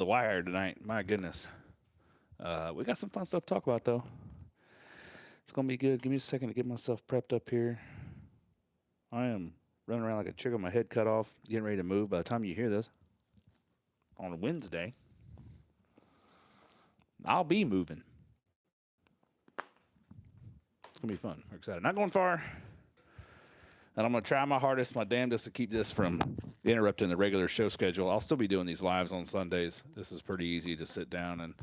the wire tonight. My goodness. We got some fun stuff to talk about, though. It's going to be good. Give me a second to get myself prepped up here. I am running around like a chicken with my head cut off, getting ready to move by the time you hear this on a Wednesday. I'll be moving. It's going to be fun. We're excited. Not going far. And I'm going to try my hardest, my damnedest to keep this from interrupting the regular show schedule. I'll still be doing these lives on Sundays. This is pretty easy to sit down and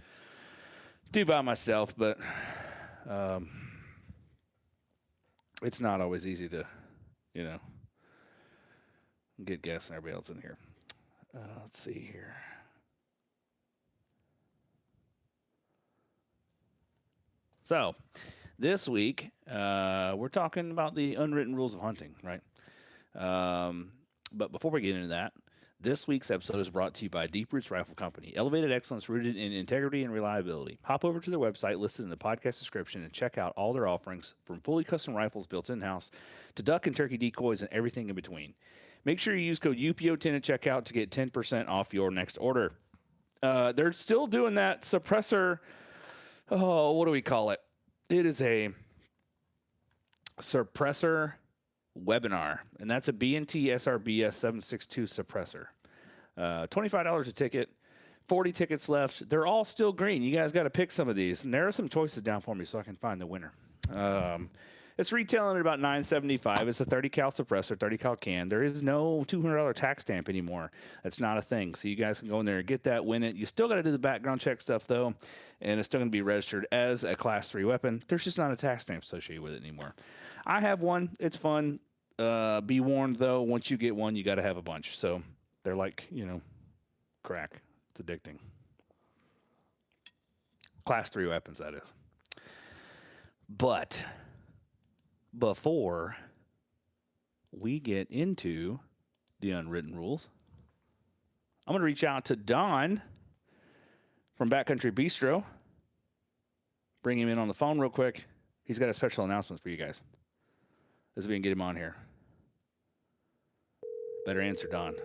do by myself, but it's not always easy to, get guests and everybody else in here. Let's see here. So, this week, we're talking about the unwritten rules of hunting, right? But before we get into that, this week's episode is brought to you by Deep Roots Rifle Company. Elevated excellence rooted in integrity and reliability. Hop over to their website listed in the podcast description and check out all their offerings, from fully custom rifles built in-house to duck and turkey decoys and everything in between. Make sure you use code UPO10 at checkout to get 10% off your next order. They're still doing that suppressor. Oh, what do we call it? It is a suppressor webinar, and that's a B&T SRBS 762 suppressor. $25 a ticket, 40 tickets left. They're all still green. You guys got to pick some of these. Narrow some choices down for me so I can find the winner. It's retailing at about $9.75. It's a 30 cal suppressor, 30 cal can. There is no $200 tax stamp anymore. That's not a thing. So you guys can go in there and get that, win it. You still got to do the background check stuff though, and it's still going to be registered as a Class 3 weapon. There's just not a tax stamp associated with it anymore. I have one. It's fun. Be warned though, once you get one, you got to have a bunch. So they're like, crack. It's addicting. Class 3 weapons, that is. But before we get into the unwritten rules, I'm going to reach out to Don from Backcountry Bistro. Bring him in on the phone real quick. He's got a special announcement for you guys, as we can get him on here. Better answer, Don.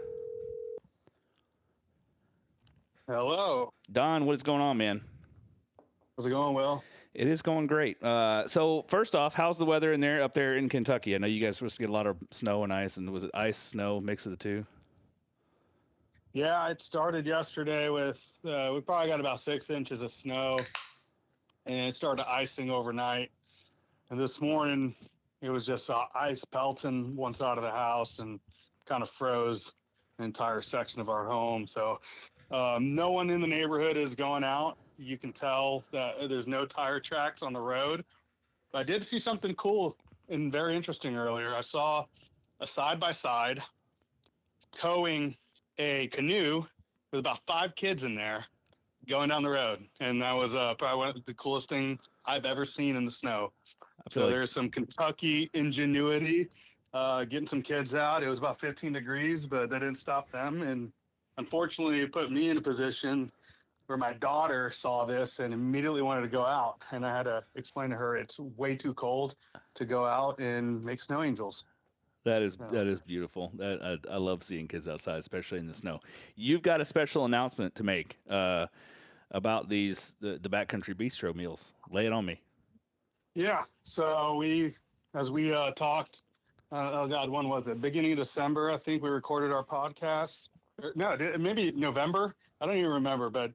Hello. Don, what is going on, man? How's it going, Will? It is going great. So first off, how's the weather up there in Kentucky? I know you guys were supposed to get a lot of snow and ice, and was it ice, snow, mix of the two? Yeah, it started yesterday with, we probably got about 6 inches of snow, and it started icing overnight. And this morning, it was just ice pelting one side of the house and kind of froze an entire section of our home. So no one in the neighborhood is going out. You can tell that there's no tire tracks on the road. But I did see something cool and very interesting earlier. I saw a side-by-side towing a canoe with about 5 kids in there going down the road. And that was probably one of the coolest thing I've ever seen in the snow. So there's some Kentucky ingenuity, getting some kids out. It was about 15 degrees, but that didn't stop them. And unfortunately, it put me in a position where my daughter saw this and immediately wanted to go out. And I had to explain to her it's way too cold to go out and make snow angels. That is beautiful. I love seeing kids outside, especially in the snow. You've got a special announcement to make about the Backcountry Bistro meals. Lay it on me. Yeah. So as we talked, oh God, when was it? Beginning of December, I think we recorded our podcast. No, maybe November. I don't even remember, but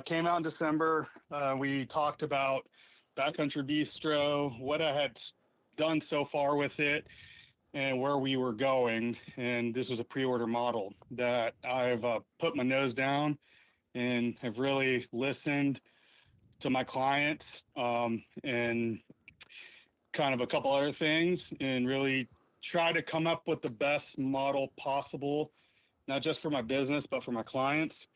came out in December. We talked about Backcountry Bistro, what I had done so far with it, and where we were going. And this was a pre-order model that I've put my nose down and have really listened to my clients and kind of a couple other things, and really try to come up with the best model possible, not just for my business, but for my clients.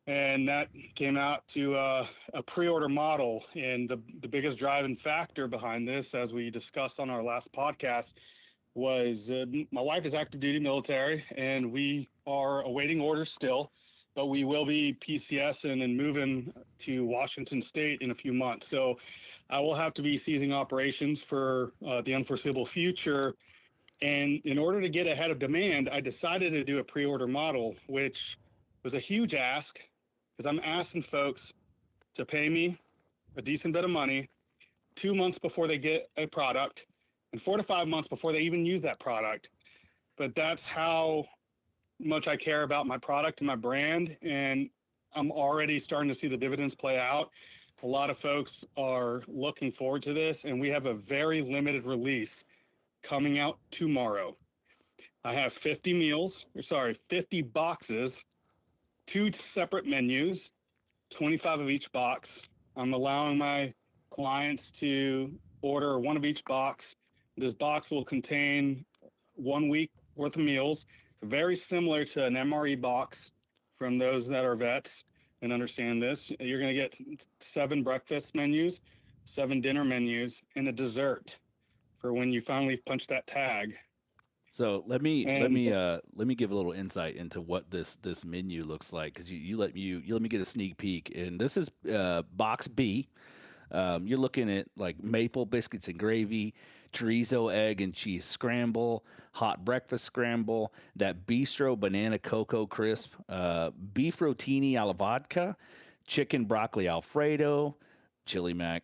And that came out to a pre-order model. And the biggest driving factor behind this, as we discussed on our last podcast, was my wife is active duty military, and we are awaiting orders still, but we will be PCSing and moving to Washington State in a few months. So I will have to be ceasing operations for the unforeseeable future. And in order to get ahead of demand, I decided to do a pre-order model, which was a huge ask. because I'm asking folks to pay me a decent bit of money 2 months before they get a product and 4 to 5 months before they even use that product. But that's how much I care about my product and my brand. And I'm already starting to see the dividends play out. A lot of folks are looking forward to this, and we have a very limited release coming out tomorrow. I have 50 boxes, 2 separate menus, 25 of each box. I'm allowing my clients to order one of each box. This box will contain 1 week worth of meals, very similar to an MRE box from those that are vets and understand this. You're going to get 7 breakfast menus, 7 dinner menus, and a dessert for when you finally punch that tag. So let me And give a little insight into what this menu looks like, because you let me get a sneak peek, and this is box B. You're looking at like maple biscuits and gravy, chorizo egg and cheese scramble, hot breakfast scramble, that bistro banana cocoa crisp, beef rotini alla vodka, chicken broccoli alfredo, chili mac.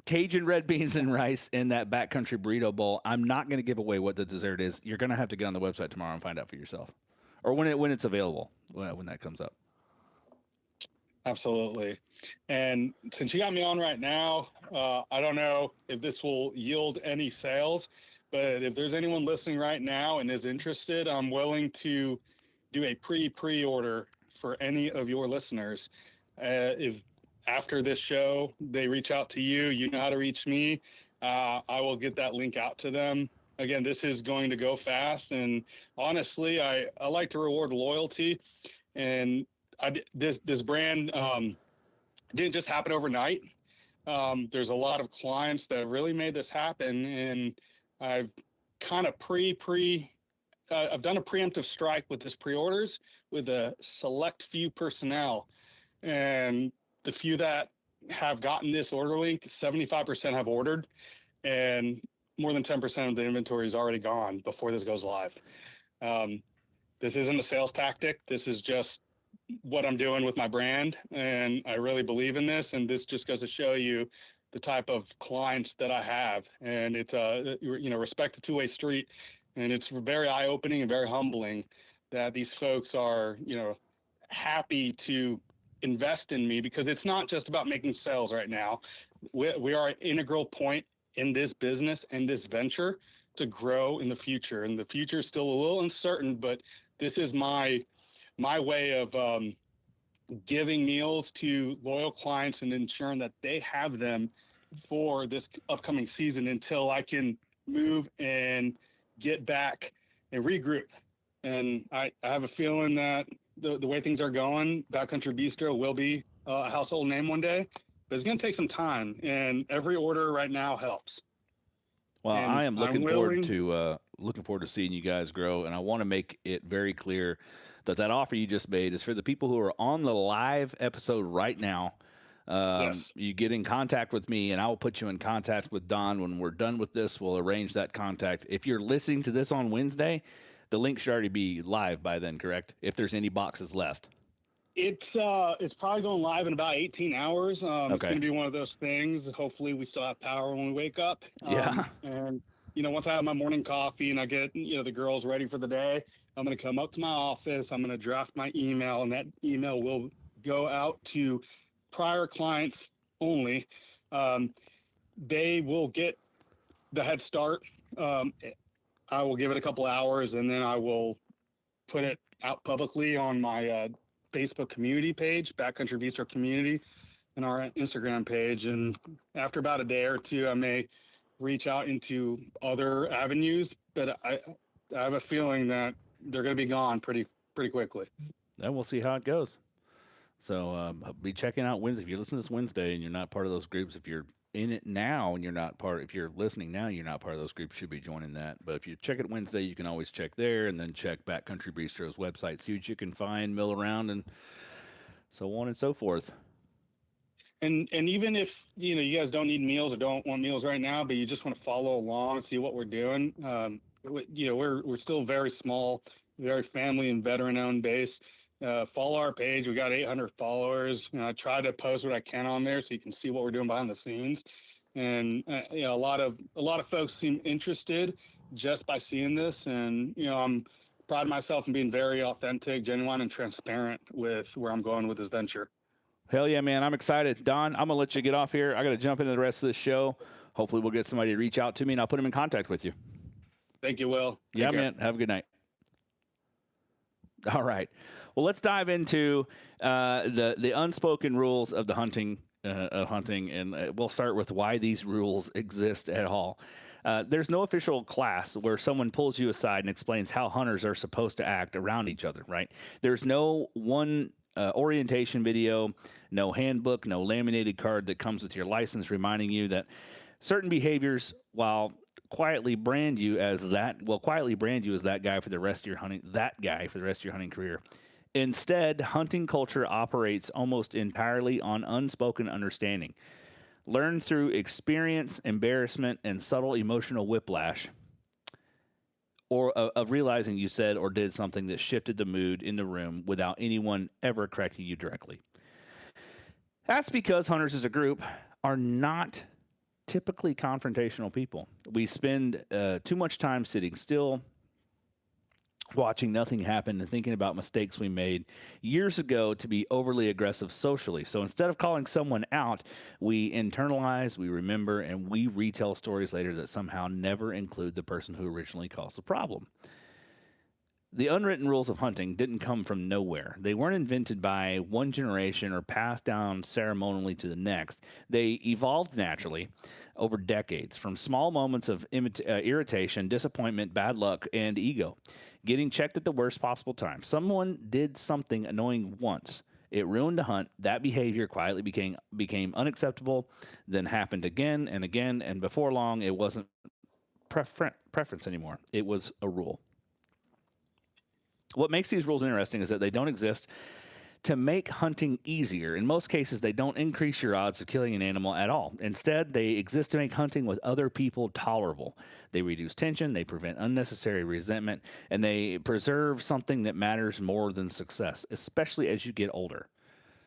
Cajun red beans and rice in that backcountry burrito bowl. I'm not going to give away what the dessert is. You're going to have to get on the website tomorrow and find out for yourself, or when it's available, when that comes up. absolutely. And since you got me on right now, I don't know if this will yield any sales, but if there's anyone listening right now and is interested, I'm willing to do a pre-order for any of your listeners. If after this show they reach out to you, you know how to reach me. I will get that link out to them. Again, this is going to go fast, and honestly, I like to reward loyalty. And this brand didn't just happen overnight. There's a lot of clients that really made this happen, and I've kind of I've done a preemptive strike with this pre-orders with a select few personnel, and the few that have gotten this order link, 75% have ordered, and more than 10% of the inventory is already gone before this goes live. This isn't a sales tactic. This is just what I'm doing with my brand, and I really believe in this. And this just goes to show you the type of clients that I have, and it's respect a two-way street, and it's very eye-opening and very humbling that these folks are happy to invest in me, because it's not just about making sales right now. We are an integral point in this business and this venture to grow in the future, and the future is still a little uncertain, but this is my way of giving meals to loyal clients and ensuring that they have them for this upcoming season until I can move and get back and regroup. And I have a feeling that the way things are going, Backcountry Bistro will be a household name one day, but it's going to take some time, and every order right now helps. Well, And I am I'm looking willing. forward to seeing you guys grow, and I want to make it very clear that offer you just made is for the people who are on the live episode right now. Yes. You get in contact with me, and I will put you in contact with Don. When we're done with this, we'll arrange that contact. If you're listening to this on Wednesday, the link should already be live by then, correct? If there's any boxes left. It's probably going live in about 18 hours. It's Okay. going to be one of those things. Hopefully we still have power when we wake up. Yeah. And once I have my morning coffee and I get the girls ready for the day, I'm going to come up to my office. I'm going to draft my email, and that email will go out to prior clients only. They will get the head start. I will give it a couple hours, and then I will put it out publicly on my Facebook community page, Backcountry Bistro Community, and our Instagram page. And after about a day or two, I may reach out into other avenues, but I have a feeling that they're going to be gone pretty quickly. Then we'll see how it goes. So be checking out Wednesday. If you're listening to this Wednesday and you're not part of those groups, if you're in it now and you're not if you're listening now, you're not part of those groups, you should be joining that. But if you check it Wednesday, you can always check there, and then check Backcountry Bistro's website, see what you can find, mill around, and so on and so forth. And even if you guys don't need meals or don't want meals right now, but you just want to follow along and see what we're doing, we're still very small, very family and veteran owned base. Follow our page. We got 800 followers. I try to post what I can on there so you can see what we're doing behind the scenes. And a lot of folks seem interested just by seeing this. And I'm proud of myself in being very authentic, genuine, and transparent with where I'm going with this venture. Hell yeah, man. I'm excited. Don, I'm going to let you get off here. I got to jump into the rest of this show. Hopefully we'll get somebody to reach out to me, and I'll put them in contact with you. Thank you, Will. Take care. Man. Have a good night. All right. Well, let's dive into the unspoken rules of the hunting, and we'll start with why these rules exist at all. There's no official class where someone pulls you aside and explains how hunters are supposed to act around each other, right? There's no one orientation video, no handbook, no laminated card that comes with your license reminding you that certain behaviors, while quietly brand you as that guy for the rest of your hunting career. Instead, hunting culture operates almost entirely on unspoken understanding, learned through experience, embarrassment, and subtle emotional whiplash, or of realizing you said or did something that shifted the mood in the room without anyone ever correcting you directly. That's because hunters as a group are not typically confrontational people. We spend too much time sitting still, watching nothing happen and thinking about mistakes we made years ago to be overly aggressive socially. So instead of calling someone out, we internalize, we remember, and we retell stories later that somehow never include the person who originally caused the problem. The unwritten rules of hunting didn't come from nowhere. They weren't invented by one generation or passed down ceremonially to the next. They evolved naturally over decades from small moments of irritation, disappointment, bad luck, and ego, getting checked at the worst possible time. Someone did something annoying once. It ruined the hunt. That behavior quietly became unacceptable, then happened again and again, and before long, it wasn't preference anymore. It was a rule. What makes these rules interesting is that they don't exist to make hunting easier. In most cases, they don't increase your odds of killing an animal at all. Instead, they exist to make hunting with other people tolerable. They reduce tension, they prevent unnecessary resentment, and they preserve something that matters more than success, especially as you get older.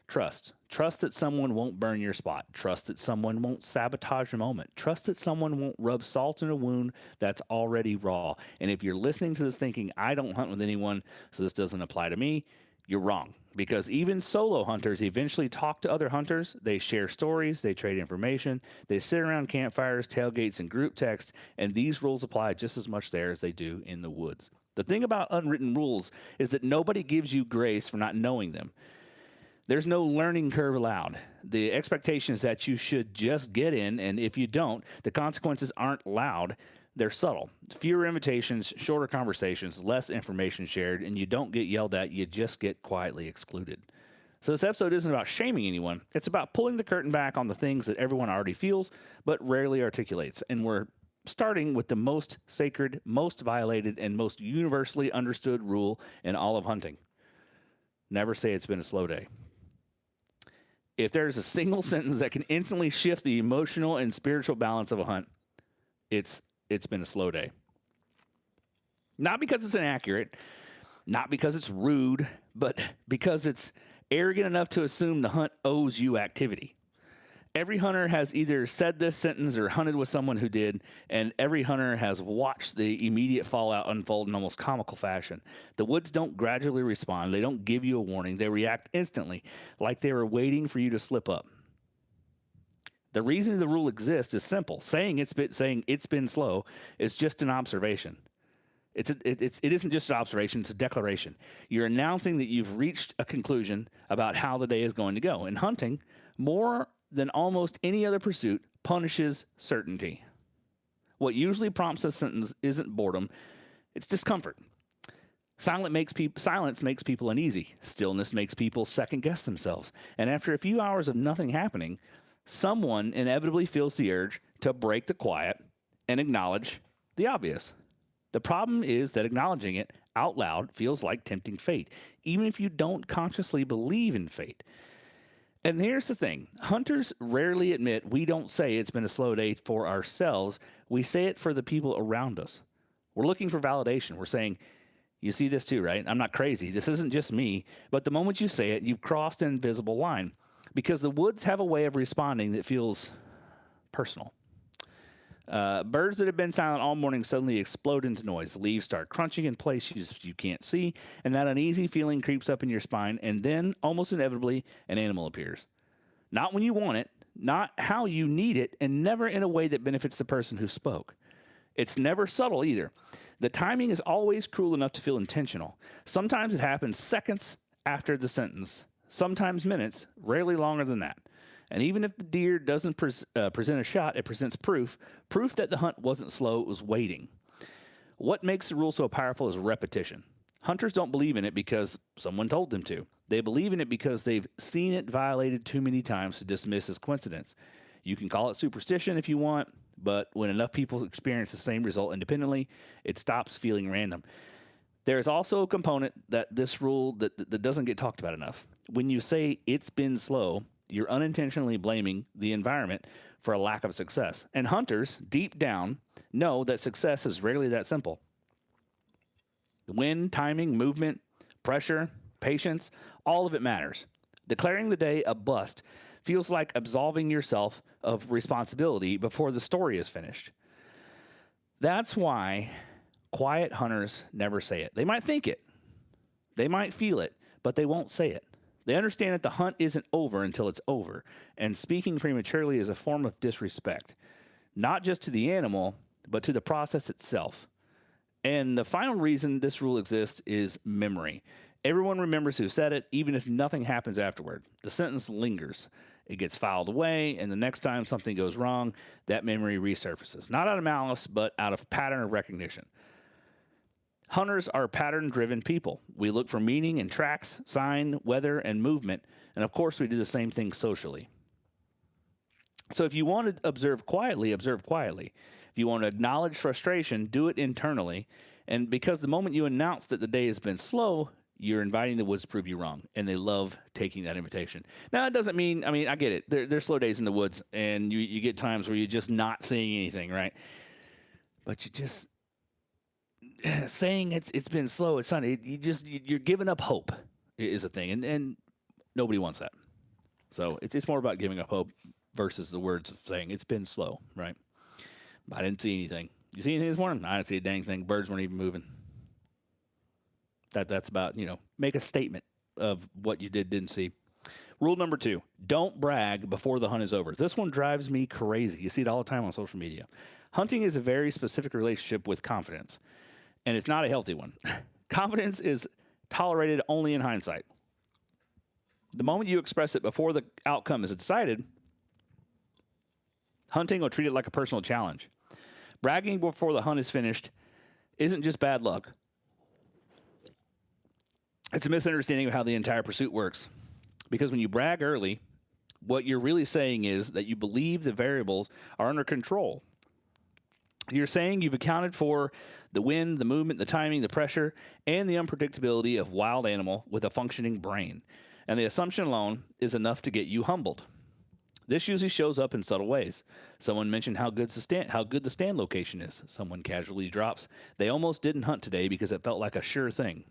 Trust. Trust that someone won't burn your spot. Trust that someone won't sabotage your moment. Trust that someone won't rub salt in a wound that's already raw. And if you're listening to this thinking, I don't hunt with anyone, so this doesn't apply to me, you're wrong. Because even solo hunters eventually talk to other hunters. They share stories. They trade information. They sit around campfires, tailgates, and group text. And these rules apply just as much there as they do in the woods. The thing about unwritten rules is that nobody gives you grace for not knowing them. There's no learning curve allowed. The expectation is that you should just get in, and if you don't, the consequences aren't loud. They're subtle. Fewer invitations, shorter conversations, less information shared, and you don't get yelled at, you just get quietly excluded. So this episode isn't about shaming anyone. It's about pulling the curtain back on the things that everyone already feels, but rarely articulates. And we're starting with the most sacred, most violated, and most universally understood rule in all of hunting. Never say it's been a slow day. If there's a single sentence that can instantly shift the emotional and spiritual balance of a hunt, it's been a slow day. Not because it's inaccurate, not because it's rude, but because it's arrogant enough to assume the hunt owes you activity. Every hunter has either said this sentence or hunted with someone who did, and every hunter has watched the immediate fallout unfold in almost comical fashion. The woods don't gradually respond. They don't give you a warning. They react instantly, like they were waiting for you to slip up. The reason the rule exists is simple. Saying it's been slow is just an observation. It isn't just an observation, it's a declaration. You're announcing that you've reached a conclusion about how the day is going to go. In hunting, more than almost any other pursuit, punishes certainty. What usually prompts a sentence isn't boredom, it's discomfort. Silence makes people uneasy. Stillness makes people second-guess themselves. And after a few hours of nothing happening, someone inevitably feels the urge to break the quiet and acknowledge the obvious. The problem is that acknowledging it out loud feels like tempting fate, even if you don't consciously believe in fate. And here's the thing. Hunters rarely admit we don't say it's been a slow day for ourselves. We say it for the people around us. We're looking for validation. We're saying, You see this too, right? I'm not crazy. This isn't just me. But the moment you say it, you've crossed an invisible line because the woods have a way of responding that feels personal. Birds that have been silent all morning suddenly explode into noise. Leaves start crunching in places you can't see, and that uneasy feeling creeps up in your spine, and then, almost inevitably, an animal appears. Not when you want it, not how you need it, and never in a way that benefits the person who spoke. It's never subtle either. The timing is always cruel enough to feel intentional. Sometimes it happens seconds after the sentence, sometimes minutes, rarely longer than that. And even if the deer doesn't present a shot, it presents proof that the hunt wasn't slow, it was waiting. What makes the rule so powerful is repetition. Hunters don't believe in it because someone told them to. They believe in it because they've seen it violated too many times to dismiss as coincidence. You can call it superstition if you want, but when enough people experience the same result independently, it stops feeling random. There's also a component that this rule that doesn't get talked about enough. When you say it's been slow, you're unintentionally blaming the environment for a lack of success. And hunters, deep down, know that success is rarely that simple. The wind, timing, movement, pressure, patience, all of it matters. Declaring the day a bust feels like absolving yourself of responsibility before the story is finished. That's why quiet hunters never say it. They might think it, they might feel it, but they won't say it. They understand that the hunt isn't over until it's over, and speaking prematurely is a form of disrespect, not just to the animal, but to the process itself. And the final reason this rule exists is memory. Everyone remembers who said it, even if nothing happens afterward. The sentence lingers. It gets filed away, and the next time something goes wrong, that memory resurfaces. Not out of malice, but out of pattern of recognition. Hunters are pattern-driven people. We look for meaning in tracks, sign, weather, and movement, and of course we do the same thing socially. So if you want to observe quietly, observe quietly. If you want to acknowledge frustration, do it internally. And because the moment you announce that the day has been slow, you're inviting the woods to prove you wrong, and they love taking that invitation. Now, it doesn't mean, I get it. There's slow days in the woods, and you get times where you're just not seeing anything, right? But you just... saying it's been slow, it's not. You're giving up hope is a thing, and nobody wants that. So it's more about giving up hope versus the words of saying it's been slow, right? I didn't see anything. You see anything this morning? I didn't see a dang thing. Birds weren't even moving. That's about, make a statement of what you didn't see. Rule number 2, don't brag before the hunt is over. This one drives me crazy. You see it all the time on social media. Hunting is a very specific relationship with confidence, and it's not a healthy one. Confidence is tolerated only in hindsight. The moment you express it before the outcome is decided, hunting will treat it like a personal challenge. Bragging before the hunt is finished isn't just bad luck. It's a misunderstanding of how the entire pursuit works. Because when you brag early, what you're really saying is that you believe the variables are under control. You're saying you've accounted for the wind, the movement, the timing, the pressure, and the unpredictability of wild animal with a functioning brain. And the assumption alone is enough to get you humbled. This usually shows up in subtle ways. Someone mentioned how good the stand location is. Someone casually drops, they almost didn't hunt today because it felt like a sure thing.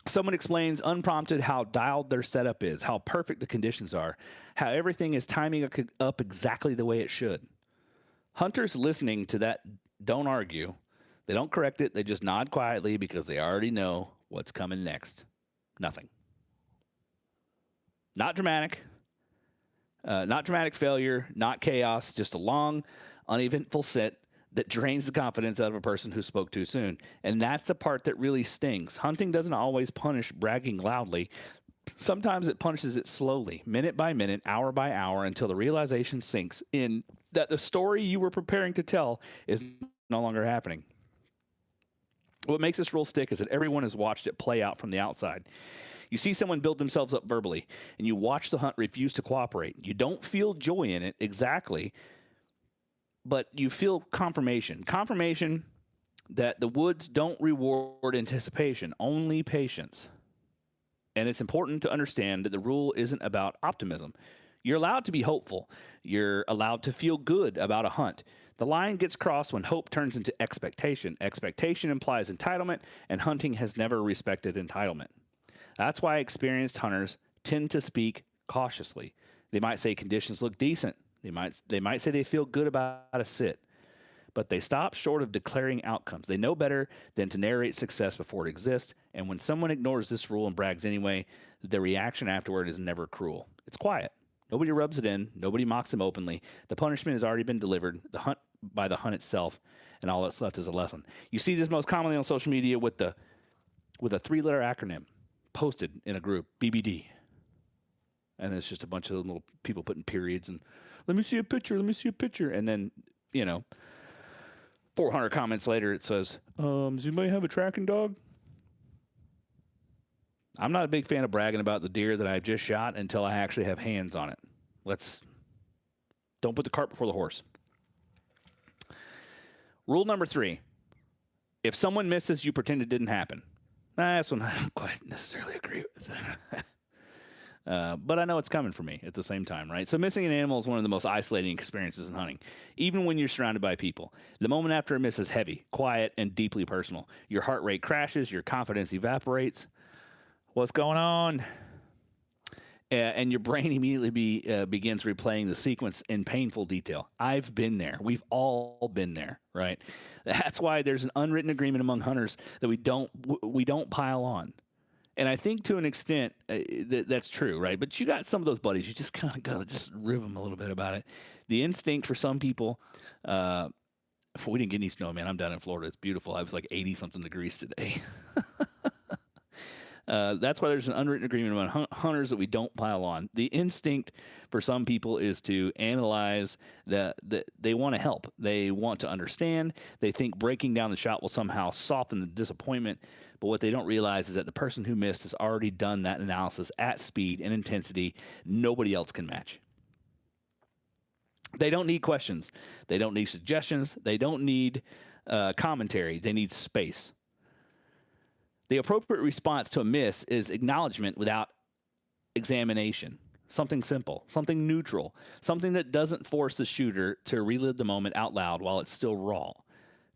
Someone explains unprompted how dialed their setup is, how perfect the conditions are, how everything is timing up exactly the way it should. Hunters listening to that don't argue. They don't correct it. They just nod quietly because they already know what's coming next. Nothing. Not dramatic. Not dramatic failure, not chaos, just a long, uneventful set that drains the confidence out of a person who spoke too soon. And that's the part that really stings. Hunting doesn't always punish bragging loudly. Sometimes it punishes it slowly, minute by minute, hour by hour, until the realization sinks in that the story you were preparing to tell is no longer happening. What makes this rule stick is that everyone has watched it play out from the outside. You see someone build themselves up verbally, and you watch the hunt refuse to cooperate. You don't feel joy in it exactly, but you feel confirmation. Confirmation that the woods don't reward anticipation, only patience. And it's important to understand that the rule isn't about optimism. You're allowed to be hopeful. You're allowed to feel good about a hunt. The line gets crossed when hope turns into expectation. Expectation implies entitlement, and hunting has never respected entitlement. That's why experienced hunters tend to speak cautiously. They might say conditions look decent. They might say they feel good about a sit, but they stop short of declaring outcomes. They know better than to narrate success before it exists, and when someone ignores this rule and brags anyway, the reaction afterward is never cruel. It's quiet. Nobody rubs it in. Nobody mocks them openly. The punishment has already been delivered by the hunt itself, and all that's left is a lesson. You see this most commonly on social media with a 3-letter acronym posted in a group, BBD. And it's just a bunch of little people putting periods and, let me see a picture, let me see a picture. And then, 400 comments later, it says, does anybody have a tracking dog? I'm not a big fan of bragging about the deer that I've just shot until I actually have hands on it. Don't put the cart before the horse. Rule number 3, if someone misses, you pretend it didn't happen. That's one I don't quite necessarily agree with. But I know it's coming for me at the same time, right? So missing an animal is one of the most isolating experiences in hunting, even when you're surrounded by people. The moment after a miss is heavy, quiet, and deeply personal. Your heart rate crashes, your confidence evaporates. What's going on? And your brain immediately begins replaying the sequence in painful detail. I've been there. We've all been there, right? That's why there's an unwritten agreement among hunters that we don't pile on. And I think to an extent that's true, right? But you got some of those buddies, you just kind of got to just rib them a little bit about it. The instinct for some people, we didn't get any snow, man. I'm down in Florida. It's beautiful. I was like 80-something degrees today. That's why there's an unwritten agreement among hunters that we don't pile on. The instinct for some people is to analyze that they want to help. They want to understand. They think breaking down the shot will somehow soften the disappointment. But what they don't realize is that the person who missed has already done that analysis at speed and intensity nobody else can match. They don't need questions. They don't need suggestions. They don't need commentary. They need space. The appropriate response to a miss is acknowledgement without examination. Something simple, something neutral, something that doesn't force the shooter to relive the moment out loud while it's still raw.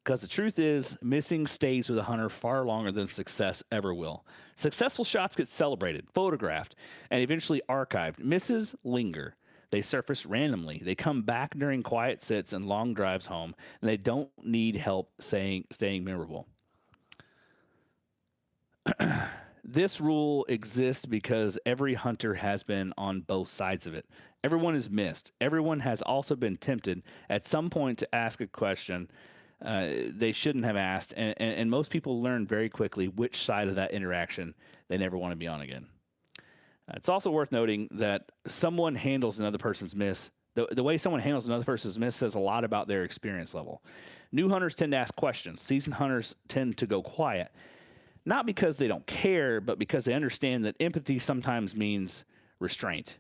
Because the truth is, missing stays with a hunter far longer than success ever will. Successful shots get celebrated, photographed, and eventually archived. Misses linger. They surface randomly. They come back during quiet sits and long drives home, and they don't need help staying memorable. This rule exists because every hunter has been on both sides of it. Everyone has missed. Everyone has also been tempted at some point to ask a question they shouldn't have asked, and most people learn very quickly which side of that interaction they never want to be on again. It's also worth noting that someone handles another person's miss. The way someone handles another person's miss says a lot about their experience level. New hunters tend to ask questions. Seasoned hunters tend to go quiet. Not because they don't care, but because they understand that empathy sometimes means restraint.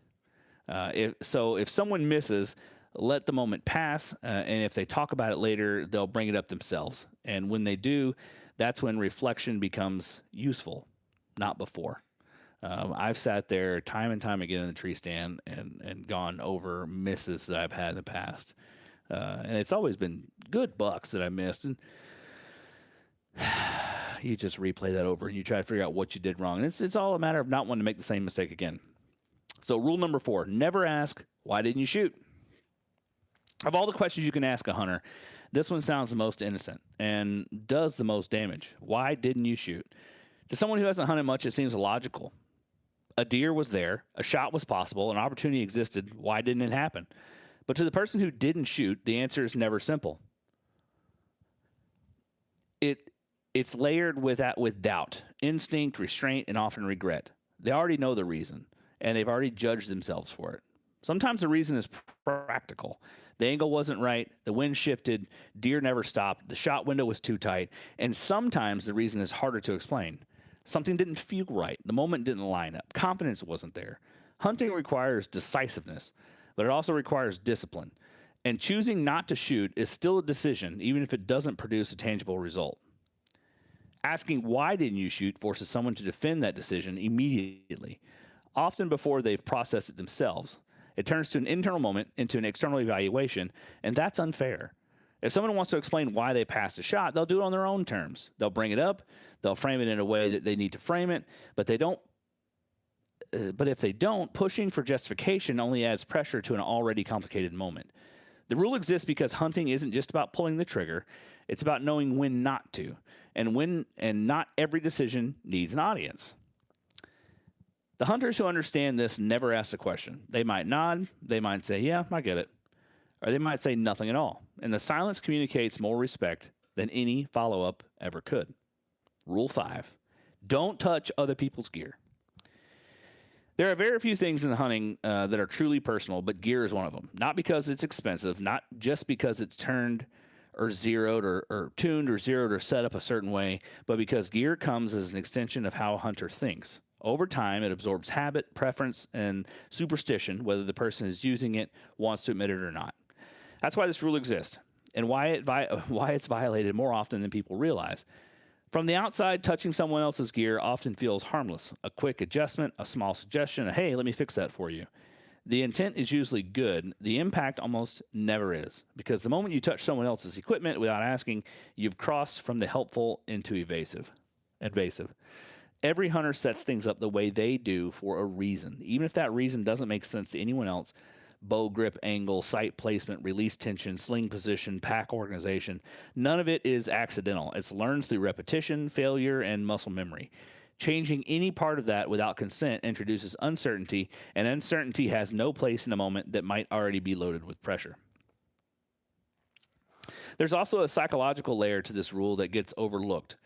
If someone misses, let the moment pass, and if they talk about it later, they'll bring it up themselves. And when they do, that's when reflection becomes useful, not before. I've sat there time and time again in the tree stand and gone over misses that I've had in the past. And it's always been good bucks that I missed. And you just replay that over and you try to figure out what you did wrong. And it's all a matter of not wanting to make the same mistake again. So rule number 4, never ask, why didn't you shoot? Of all the questions you can ask a hunter, this one sounds the most innocent and does the most damage. Why didn't you shoot? To someone who hasn't hunted much, it seems illogical. A deer was there, a shot was possible, an opportunity existed. Why didn't it happen? But to the person who didn't shoot, the answer is never simple. It's layered with doubt, instinct, restraint, and often regret. They already know the reason, and they've already judged themselves for it. Sometimes the reason is practical. The angle wasn't right, the wind shifted, deer never stopped, the shot window was too tight, and sometimes the reason is harder to explain. Something didn't feel right, the moment didn't line up, confidence wasn't there. Hunting requires decisiveness, but it also requires discipline. And choosing not to shoot is still a decision, even if it doesn't produce a tangible result. Asking why didn't you shoot forces someone to defend that decision immediately, often before they've processed it themselves. It turns to an internal moment into an external evaluation, and that's unfair. If someone wants to explain why they passed a shot, they'll do it on their own terms. They'll bring it up. They'll frame it in a way that they need to frame it, but if they don't, pushing for justification only adds pressure to an already complicated moment. The rule exists because hunting isn't just about pulling the trigger. It's about knowing when not to, and not every decision needs an audience. The hunters who understand this never ask the question. They might nod. They might say, yeah, I get it. Or they might say nothing at all. And the silence communicates more respect than any follow-up ever could. Rule 5, don't touch other people's gear. There are very few things in hunting that are truly personal, but gear is one of them. Not because it's expensive, not just because it's turned or zeroed or tuned or zeroed or set up a certain way, but because gear comes as an extension of how a hunter thinks. Over time, it absorbs habit, preference, and superstition, whether the person is using it wants to admit it or not. That's why this rule exists, and why it's violated more often than people realize. From the outside, touching someone else's gear often feels harmless. A quick adjustment, a small suggestion, hey, let me fix that for you. The intent is usually good. The impact almost never is, because the moment you touch someone else's equipment without asking, you've crossed from the helpful into invasive. Every hunter sets things up the way they do for a reason, even if that reason doesn't make sense to anyone else. Bow grip angle, sight placement, release tension, sling position, pack organization. None of it is accidental. It's learned through repetition, failure, and muscle memory. Changing any part of that without consent introduces uncertainty, and uncertainty has no place in a moment that might already be loaded with pressure. There's also a psychological layer to this rule that gets overlooked.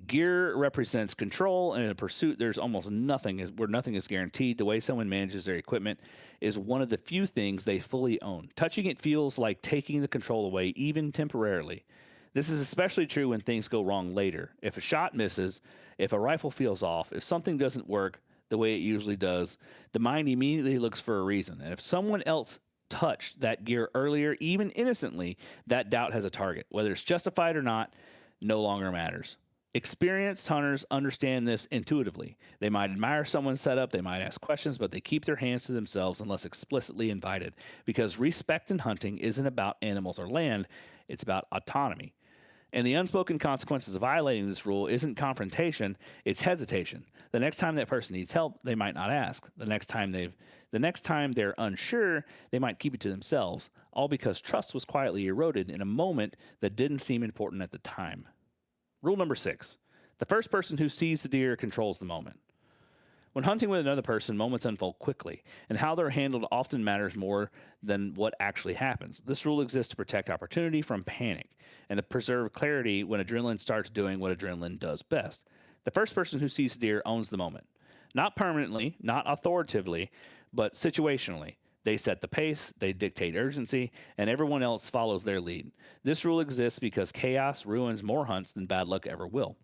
Gear represents control, and in a pursuit, there's almost nothing where nothing is guaranteed. The way someone manages their equipment is one of the few things they fully own. Touching it feels like taking the control away, even temporarily. This is especially true when things go wrong later. If a shot misses, if a rifle feels off, if something doesn't work the way it usually does, the mind immediately looks for a reason. And if someone else touched that gear earlier, even innocently, that doubt has a target. Whether it's justified or not, no longer matters. Experienced hunters understand this intuitively. They might admire someone's setup, they might ask questions, but they keep their hands to themselves unless explicitly invited, because respect in hunting isn't about animals or land, it's about autonomy. And the unspoken consequences of violating this rule isn't confrontation, it's hesitation. The next time that person needs help, they might not ask. The next time they're unsure, they might keep it to themselves, all because trust was quietly eroded in a moment that didn't seem important at the time. Rule number 6, the first person who sees the deer controls the moment. When hunting with another person, moments unfold quickly, and how they're handled often matters more than what actually happens. This rule exists to protect opportunity from panic and to preserve clarity when adrenaline starts doing what adrenaline does best. The first person who sees the deer owns the moment. Not permanently, not authoritatively, but situationally. They set the pace, they dictate urgency, and everyone else follows their lead. This rule exists because chaos ruins more hunts than bad luck ever will.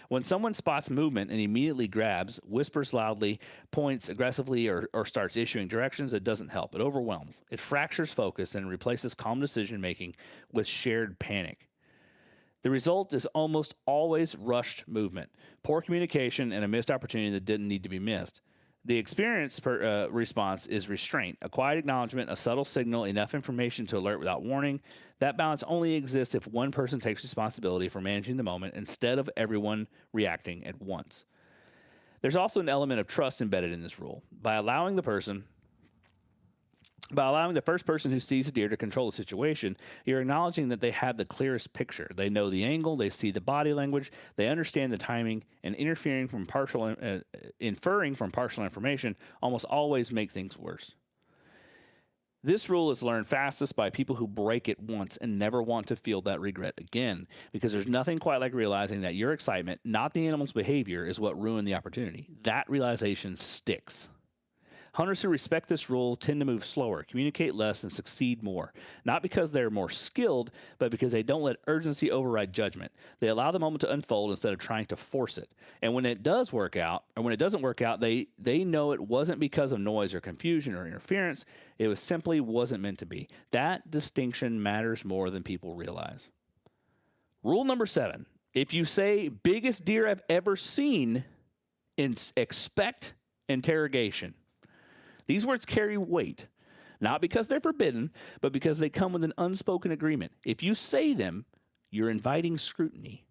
When someone spots movement and immediately grabs, whispers loudly, points aggressively, or starts issuing directions, it doesn't help. It overwhelms. It fractures focus and replaces calm decision-making with shared panic. The result is almost always rushed movement, poor communication, and a missed opportunity that didn't need to be missed. The experienced response is restraint, a quiet acknowledgement, a subtle signal, enough information to alert without warning. That balance only exists if one person takes responsibility for managing the moment instead of everyone reacting at once. There's also an element of trust embedded in this rule. By allowing the first person who sees a deer to control the situation, you're acknowledging that they have the clearest picture. They know the angle, they see the body language, they understand the timing, and inferring from partial information almost always make things worse. This rule is learned fastest by people who break it once and never want to feel that regret again, because there's nothing quite like realizing that your excitement, not the animal's behavior, is what ruined the opportunity. That realization sticks. Hunters who respect this rule tend to move slower, communicate less, and succeed more. Not because they're more skilled, but because they don't let urgency override judgment. They allow the moment to unfold instead of trying to force it. And when it does work out, or when it doesn't work out, they know it wasn't because of noise or confusion or interference. It was simply wasn't meant to be. That distinction matters more than people realize. Rule number 7. If you say, biggest deer I've ever seen, expect interrogation. These words carry weight. Not because they're forbidden, but because they come with an unspoken agreement. If you say them, you're inviting scrutiny.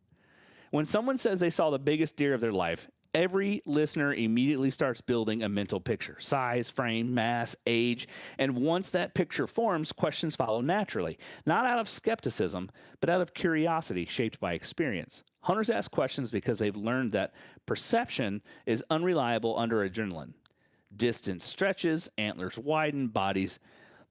When someone says they saw the biggest deer of their life, every listener immediately starts building a mental picture: size, frame, mass, age. And once that picture forms, questions follow naturally, not out of skepticism, but out of curiosity shaped by experience. Hunters ask questions because they've learned that perception is unreliable under adrenaline. Distance stretches, antlers widen, bodies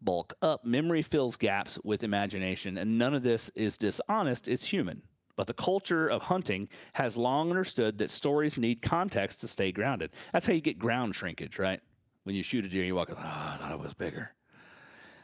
bulk up, memory fills gaps with imagination, and none of this is dishonest, it's human. But the culture of hunting has long understood that stories need context to stay grounded. That's how you get ground shrinkage, right? When you shoot a deer, you walk, I thought it was bigger.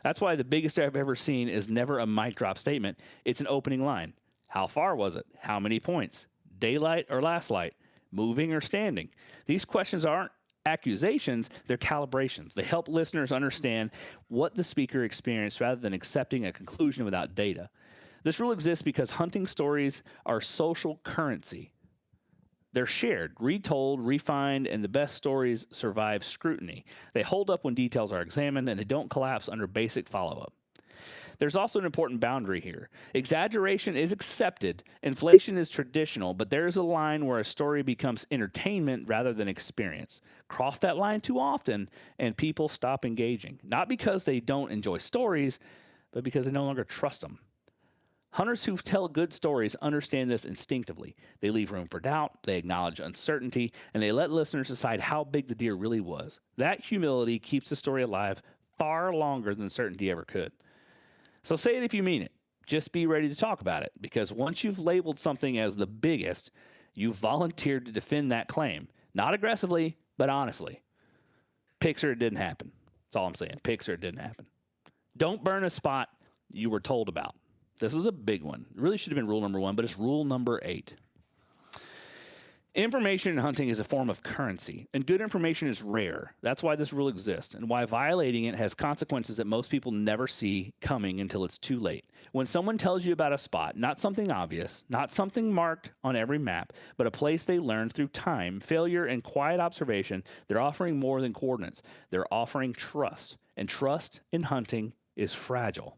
That's why the biggest deer I've ever seen is never a mic drop statement. It's an opening line. How far was it? How many points? Daylight or last light? Moving or standing? These questions aren't accusations, they're calibrations. They help listeners understand what the speaker experienced rather than accepting a conclusion without data. This rule exists because hunting stories are social currency. They're shared, retold, refined, and the best stories survive scrutiny. They hold up when details are examined, and they don't collapse under basic follow-up. There's also an important boundary here. Exaggeration is accepted, inflation is traditional, but there's a line where a story becomes entertainment rather than experience. Cross that line too often, and people stop engaging. Not because they don't enjoy stories, but because they no longer trust them. Hunters who tell good stories understand this instinctively. They leave room for doubt, they acknowledge uncertainty, and they let listeners decide how big the deer really was. That humility keeps the story alive far longer than certainty ever could. So say it if you mean it. Just be ready to talk about it, because once you've labeled something as the biggest, you've volunteered to defend that claim. Not aggressively, but honestly. Picks or it didn't happen. That's all I'm saying. Picks or it didn't happen. Don't burn a spot you were told about. This is a big one. It really should have been rule number 1, but it's rule number 8. Information in hunting is a form of currency, and good information is rare. That's why this rule exists, and why violating it has consequences that most people never see coming until it's too late. When someone tells you about a spot, not something obvious, not something marked on every map, but a place they learned through time, failure, and quiet observation, they're offering more than coordinates. They're offering trust, and trust in hunting is fragile.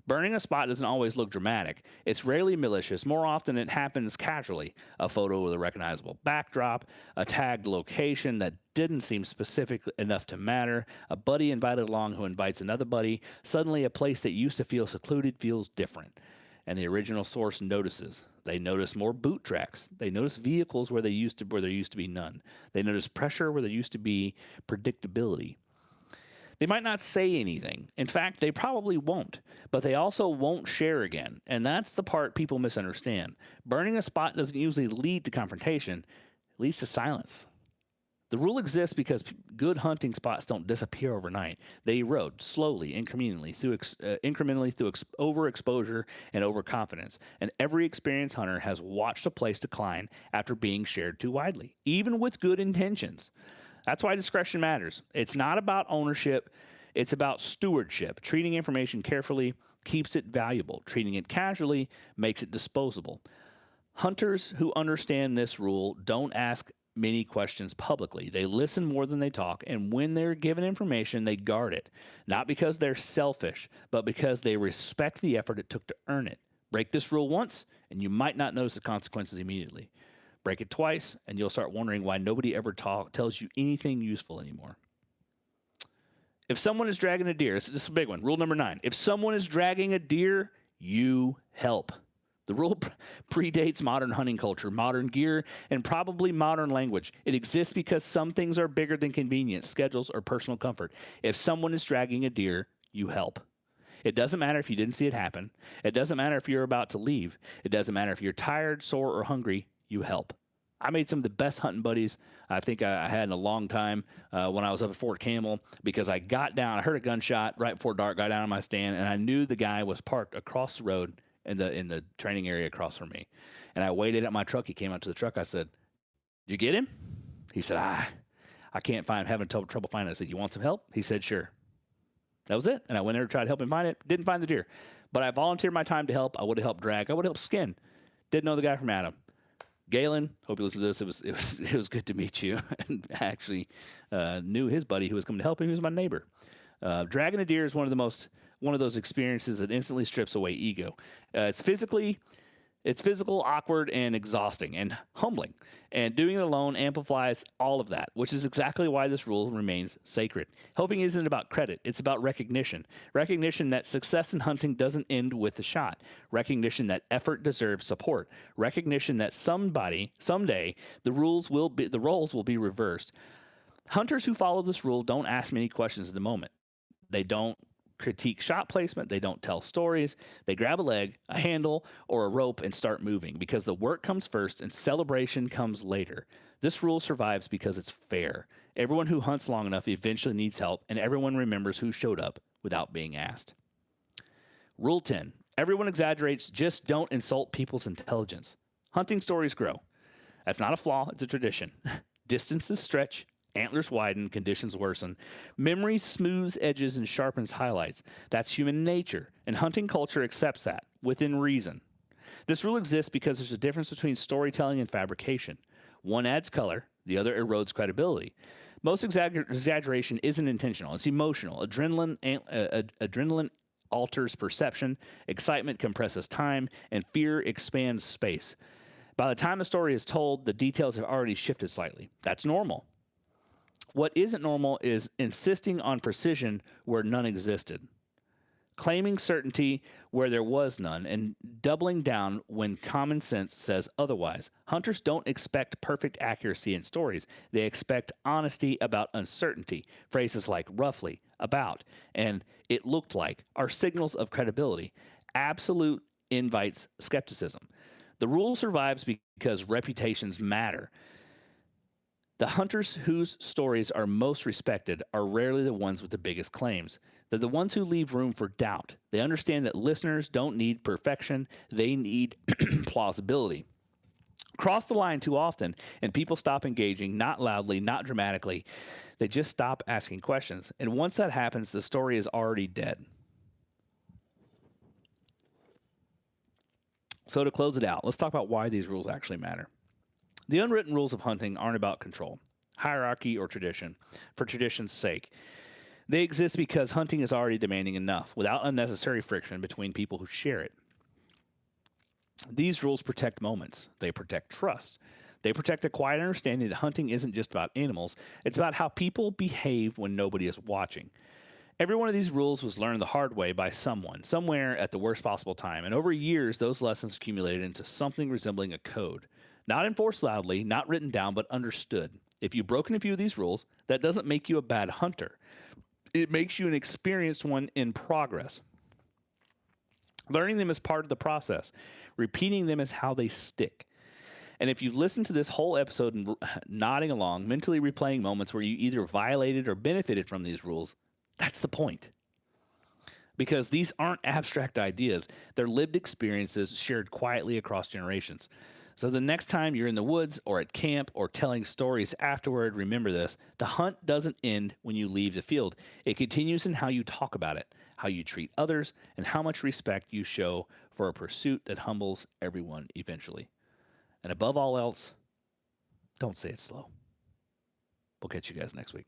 Burning a spot doesn't always look dramatic. It's rarely malicious. More often, it happens casually. A photo with a recognizable backdrop, a tagged location that didn't seem specific enough to matter, a buddy invited along who invites another buddy. Suddenly, a place that used to feel secluded feels different, and the original source notices. They notice more boot tracks. They notice vehicles where there used to be none. They notice pressure where there used to be predictability. They might not say anything. In fact, they probably won't, but they also won't share again. And that's the part people misunderstand. Burning a spot doesn't usually lead to confrontation. It leads to silence. The rule exists because good hunting spots don't disappear overnight. They erode slowly, incrementally through overexposure and overconfidence. And every experienced hunter has watched a place decline after being shared too widely, even with good intentions. That's why discretion matters. It's not about ownership. It's about stewardship. Treating information carefully keeps it valuable. Treating it casually makes it disposable. Hunters who understand this rule don't ask many questions publicly. They listen more than they talk, and when they're given information, they guard it. Not because they're selfish, but because they respect the effort it took to earn it. Break this rule once, and you might not notice the consequences immediately. Break it twice, and you'll start wondering why nobody ever tells you anything useful anymore. If someone is dragging a deer, this is a big one, rule number 9. If someone is dragging a deer, you help. The rule predates modern hunting culture, modern gear, and probably modern language. It exists because some things are bigger than convenience, schedules, or personal comfort. If someone is dragging a deer, you help. It doesn't matter if you didn't see it happen. It doesn't matter if you're about to leave. It doesn't matter if you're tired, sore, or hungry. You help. I made some of the best hunting buddies I think I had in a long time when I was up at Fort Campbell, because I got down, I heard a gunshot right before dark, got down on my stand, and I knew the guy was parked across the road in the training area across from me. And I waited at my truck. He came out to the truck. I said, "Did you get him?" He said, I can't find him, having trouble finding it. I said, "You want some help?" He said, "Sure." That was it. And I went there to try to help him find it. Didn't find the deer. But I volunteered my time to help. I would have helped drag. I would have helped skin. Didn't know the guy from Adam. Galen, hope you listen to this. It was good to meet you. And I actually knew his buddy who was coming to help him. He was my neighbor. Dragging a deer is one of those experiences that instantly strips away ego. It's physical, awkward, and exhausting, and humbling. And doing it alone amplifies all of that, which is exactly why this rule remains sacred. Helping isn't about credit, it's about recognition. Recognition that success in hunting doesn't end with the shot. Recognition that effort deserves support. Recognition that someday, the roles will be reversed. Hunters who follow this rule don't ask many questions at the moment. They don't critique shot placement. They don't tell stories. They grab a leg, a handle, or a rope and start moving because the work comes first and celebration comes later. This rule survives because it's fair. Everyone who hunts long enough eventually needs help, and everyone remembers who showed up without being asked. Rule 10. Everyone exaggerates, just don't insult people's intelligence. Hunting stories grow. That's not a flaw, it's a tradition. Distances stretch, antlers widen, conditions worsen. Memory smooths edges and sharpens highlights. That's human nature, and hunting culture accepts that, within reason. This rule exists because there's a difference between storytelling and fabrication. One adds color, the other erodes credibility. Most exaggeration isn't intentional, it's emotional. Adrenaline alters perception, excitement compresses time, and fear expands space. By the time the story is told, the details have already shifted slightly. That's normal. What isn't normal is insisting on precision where none existed, claiming certainty where there was none, and doubling down when common sense says otherwise. Hunters don't expect perfect accuracy in stories. They expect honesty about uncertainty. Phrases like roughly, about, and it looked like are signals of credibility. Absolute invites skepticism. The rule survives because reputations matter. The hunters whose stories are most respected are rarely the ones with the biggest claims. They're the ones who leave room for doubt. They understand that listeners don't need perfection, they need plausibility. Cross the line too often, and people stop engaging, not loudly, not dramatically. They just stop asking questions. And once that happens, the story is already dead. So to close it out, let's talk about why these rules actually matter. The unwritten rules of hunting aren't about control, hierarchy, or tradition, for tradition's sake. They exist because hunting is already demanding enough, without unnecessary friction between people who share it. These rules protect moments. They protect trust. They protect a quiet understanding that hunting isn't just about animals. It's about how people behave when nobody is watching. Every one of these rules was learned the hard way by someone, somewhere at the worst possible time. And over years, those lessons accumulated into something resembling a code. Not enforced loudly, not written down, but understood. If you've broken a few of these rules, that doesn't make you a bad hunter. It makes you an experienced one in progress. Learning them is part of the process. Repeating them is how they stick. And if you've listened to this whole episode and nodding along, mentally replaying moments where you either violated or benefited from these rules, that's the point. Because these aren't abstract ideas. They're lived experiences shared quietly across generations. So the next time you're in the woods or at camp or telling stories afterward, remember this. The hunt doesn't end when you leave the field. It continues in how you talk about it, how you treat others, and how much respect you show for a pursuit that humbles everyone eventually. And above all else, don't say it's slow. We'll catch you guys next week.